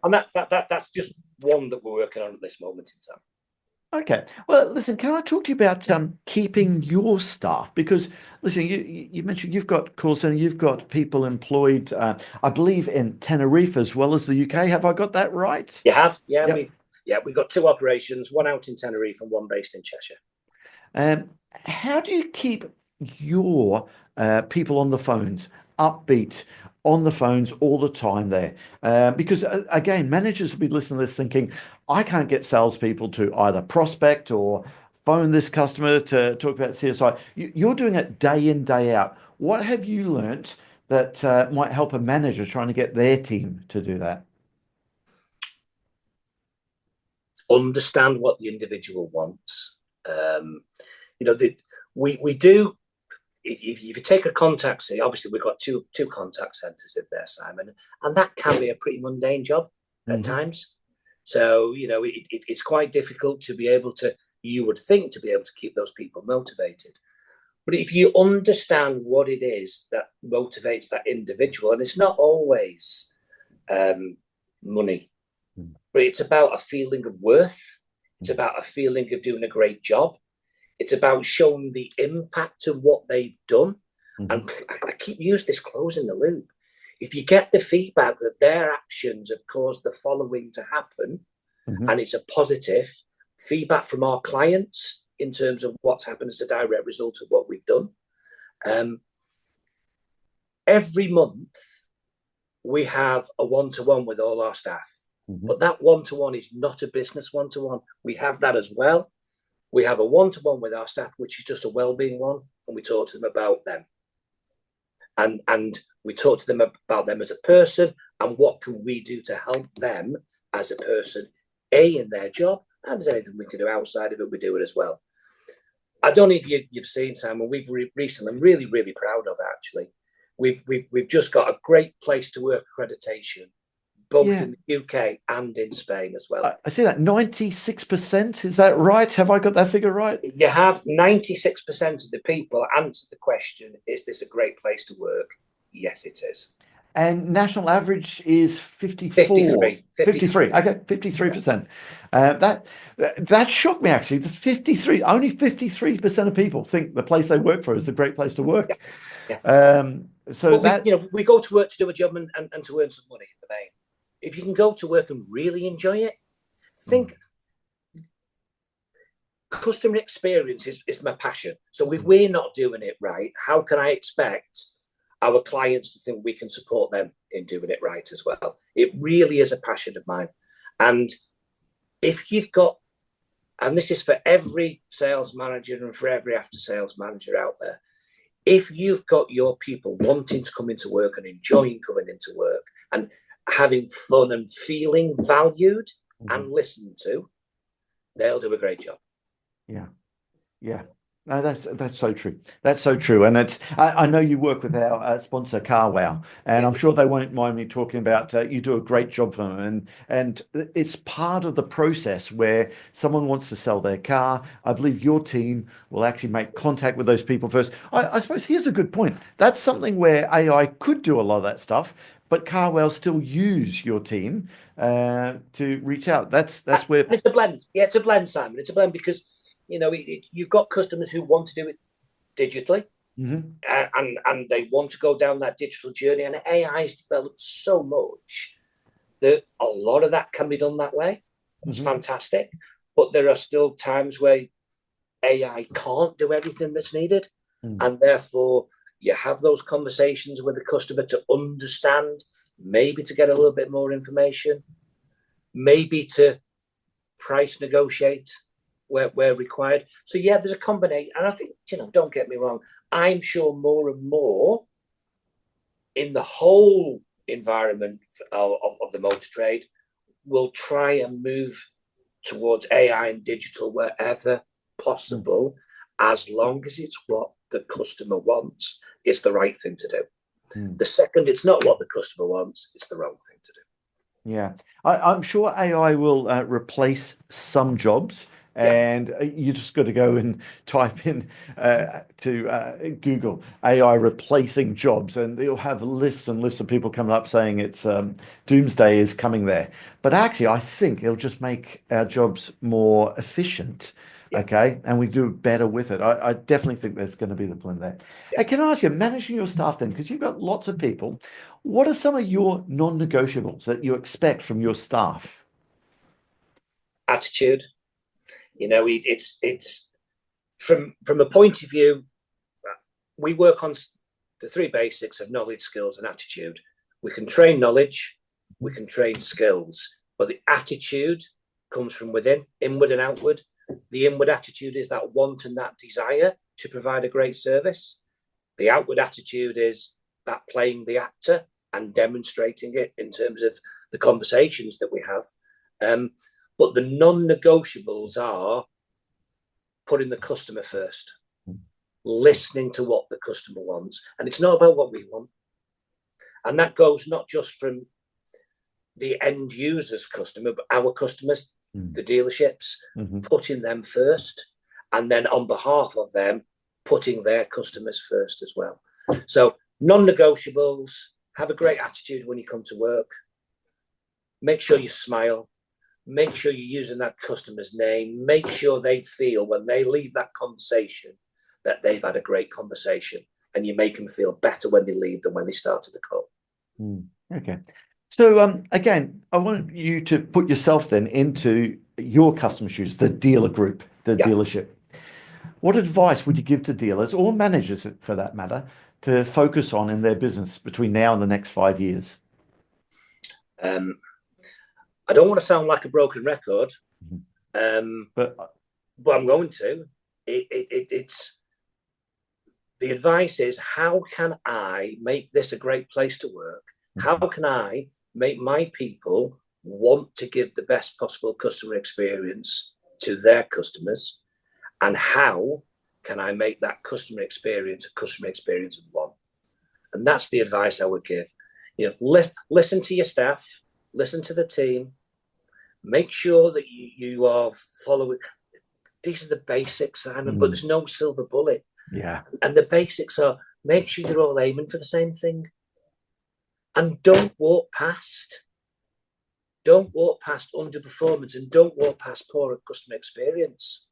And that's just one that we're working on at this moment in time. Okay. Well, listen, can I talk to you about keeping your staff? Because, listen, you mentioned you've got call center, you've got people employed, I believe, in Tenerife as well as the UK. Have I got that right? You have? Yeah. Yep. We've got two operations, one out in Tenerife and one based in Cheshire. How do you keep your people on the phones upbeat, on the phones all the time there? Because again, managers will be listening to this thinking, I can't get salespeople to either prospect or phone this customer to talk about CSI. You're doing it day in, day out. What have you learnt that might help a manager trying to get their team to do that? Understand what the individual wants. We do. If you take a contact center, obviously we've got two contact centers in there, Simon, and that can be a pretty mundane job at times. So it's quite difficult to be able to. You would think to be able to keep those people motivated, but if you understand what it is that motivates that individual, and it's not always money, but it's about a feeling of worth. It's about a feeling of doing a great job. It's about showing the impact of what they've done. And I keep using this closing the loop. If you get the feedback that their actions have caused the following to happen, and it's a positive feedback from our clients in terms of what's happened as a direct result of what we've done. Every month, we have a one-to-one with all our staff. But that one-to-one is not a business one-to-one. We have that as well. We have a one-to-one with our staff, which is just a well-being one, and we talk to them about them. And we talk to them about them as a person and what can we do to help them as a person, in their job, and if there's anything we can do outside of it, we do it as well. I don't know if you've seen, Simon, we've recently, I'm really, really proud of actually, we've just got a great place to work accreditation, both Yeah. in the UK and in Spain as well. I see that 96%. Is that right? Have I got that figure right? You have 96% of the people answer the question, is this a great place to work? Yes, it is. And national average is 54. 53. 53. Okay, 53%. That shocked me actually. The 53, only 53% of people think the place they work for is a great place to work. Yeah. So but we go to work to do a job and to earn some money in the main. If you can go to work and really enjoy it, think customer experience is my passion. So if we're not doing it right, how can I expect our clients to think we can support them in doing it right as well? It really is a passion of mine. And if you've got, and this is for every sales manager and for every after sales manager out there, if you've got your people wanting to come into work and enjoying coming into work and having fun and feeling valued and listened to, they'll do a great job. Yeah. Yeah. No, that's so true. That's so true. And I know you work with our sponsor CarWow, and I'm sure they won't mind me talking about you do a great job for them. And it's part of the process where someone wants to sell their car. I believe your team will actually make contact with those people first. I suppose here's a good point. That's something where AI could do a lot of that stuff, but CarWow still use your team to reach out. That's where it's a blend. Yeah, it's a blend, Simon. It's a blend because you've got customers who want to do it digitally, and they want to go down that digital journey. And AI has developed so much that a lot of that can be done that way. It's fantastic, but there are still times where AI can't do everything that's needed, and therefore you have those conversations with the customer to understand, maybe to get a little bit more information, maybe to price negotiate where required. So yeah, there's a combination. And I think, don't get me wrong, I'm sure more and more in the whole environment of the motor trade will try and move towards AI and digital wherever possible, as long as it's what the customer wants. It's the right thing to do. The second it's not what the customer wants, it's the wrong thing to do. Yeah, I'm sure AI will replace some jobs. And you just got to go and type in to Google AI replacing jobs, and you'll have lists and lists of people coming up saying it's doomsday is coming there. But actually, I think it'll just make our jobs more efficient. Okay, and we do better with it. I definitely think there's going to be the plan there. Can I ask you, managing your staff then, because you've got lots of people, what are some of your non-negotiables that you expect from your staff? Attitude. It's from a point of view, we work on the three basics of knowledge, skills, and attitude. We can train knowledge, we can train skills, but the attitude comes from within, inward and outward. The inward attitude is that want and that desire to provide a great service. The outward attitude is that playing the actor and demonstrating it in terms of the conversations that we have. But the non-negotiables are putting the customer first, listening to what the customer wants. And it's not about what we want. And that goes not just from the end user's customer, but our customers, the dealerships, putting them first. And then on behalf of them, putting their customers first as well. So non-negotiables, have a great attitude when you come to work. Make sure you smile. Make sure you're using that customer's name. Make sure they feel when they leave that conversation that they've had a great conversation, and you make them feel better when they leave than when they started the call. Okay. So again, I want you to put yourself then into your customer shoes, the dealer group, the dealership. What advice would you give to dealers or managers for that matter to focus on in their business between now and the next 5 years? I don't want to sound like a broken record, but I'm going to. It's the advice is, how can I make this a great place to work? How can I make my people want to give the best possible customer experience to their customers? And how can I make that customer experience a customer experience of one? And that's the advice I would give. Listen to your staff, listen to the team, make sure that you are following. These are the basics, Simon, but there's no silver bullet. Yeah. And the basics are, make sure you're all aiming for the same thing. And don't walk past underperformance, and don't walk past poor customer experience.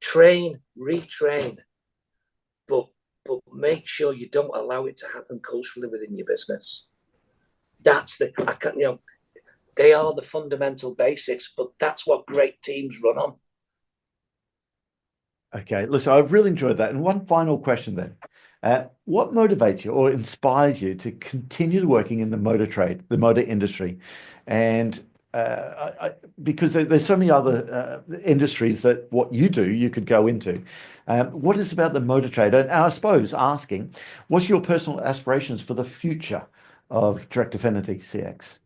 Train, retrain, but make sure you don't allow it to happen culturally within your business. They are the fundamental basics, but that's what great teams run on. Okay, listen, I've really enjoyed that. And one final question then. What motivates you or inspires you to continue working in the motor trade, the motor industry? And because there's so many other industries that what you do, you could go into. What is about the motor trade? And I suppose asking, what's your personal aspirations for the future of Direct Affinity CX?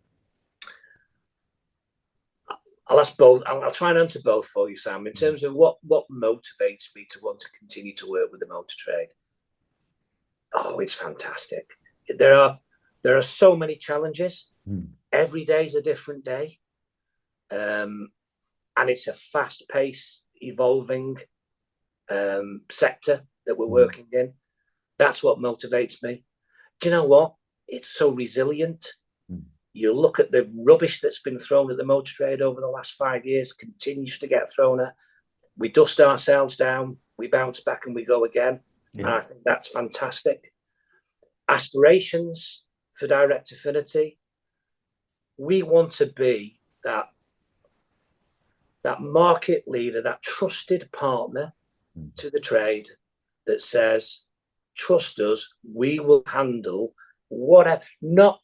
I'll ask both. I'll try and answer both for you, Sam. In terms of what motivates me to want to continue to work with the motor trade. Oh, it's fantastic. There are so many challenges. Every day is a different day. And it's a fast-paced, evolving sector that we're working in. That's what motivates me. Do you know what? It's so resilient. You look at the rubbish that's been thrown at the motor trade over the last 5 years, continues to get thrown at. We dust ourselves down, we bounce back and we go again. And I think that's fantastic. Aspirations for Direct Affinity. We want to be that market leader, that trusted partner to the trade that says, trust us, we will handle whatever, not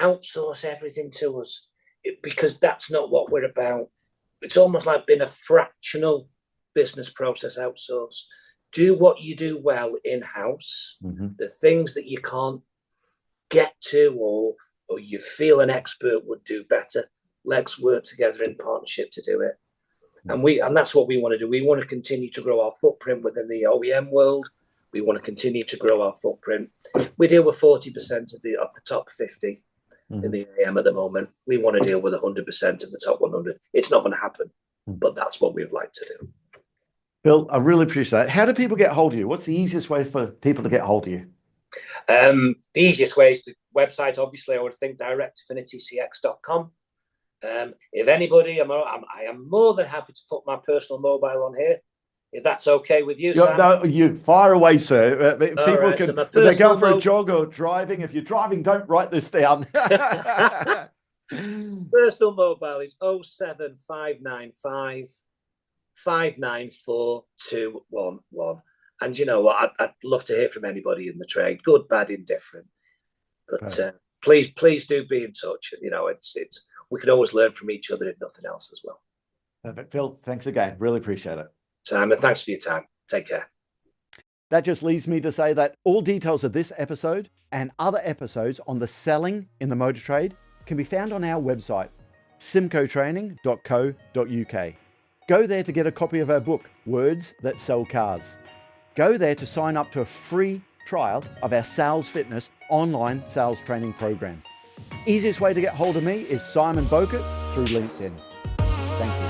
outsource everything to us, because that's not what we're about. It's almost like being a fractional business process outsource. Do what you do well in-house. The things that you can't get to or you feel an expert would do better, let's work together in partnership to do it. And that's what we want to do. We want to continue to grow our footprint within the OEM world. We want to continue to grow our footprint. We deal with 40% of the top 50 in the AM at the moment. We want to deal with 100% of the top 100. It's not going to happen, but that's what we'd like to do. Bill, I really appreciate that. How do people get hold of you? What's the easiest way for people to get hold of you? The easiest way is the website, obviously, I would think directaffinitycx.com. If anybody, I am more than happy to put my personal mobile on here, if that's okay with you, Sam. No, you fire away, sir. People right, can, so if they go for a jog or driving. If you're driving, don't write this down. Personal mobile is 07595 594 211. And you know what? I'd love to hear from anybody in the trade, good, bad, indifferent. But please do be in touch. You know, it's we can always learn from each other, if nothing else, as well. Perfect. Phil, thanks again. Really appreciate it. Simon, thanks for your time. Take care. That just leaves me to say that all details of this episode and other episodes on the selling in the motor trade can be found on our website, symcotraining.co.uk. Go there to get a copy of our book, Words That Sell Cars. Go there to sign up to a free trial of our Sales Fitness online sales training program. Easiest way to get hold of me is Simon Bowkett through LinkedIn. Thank you.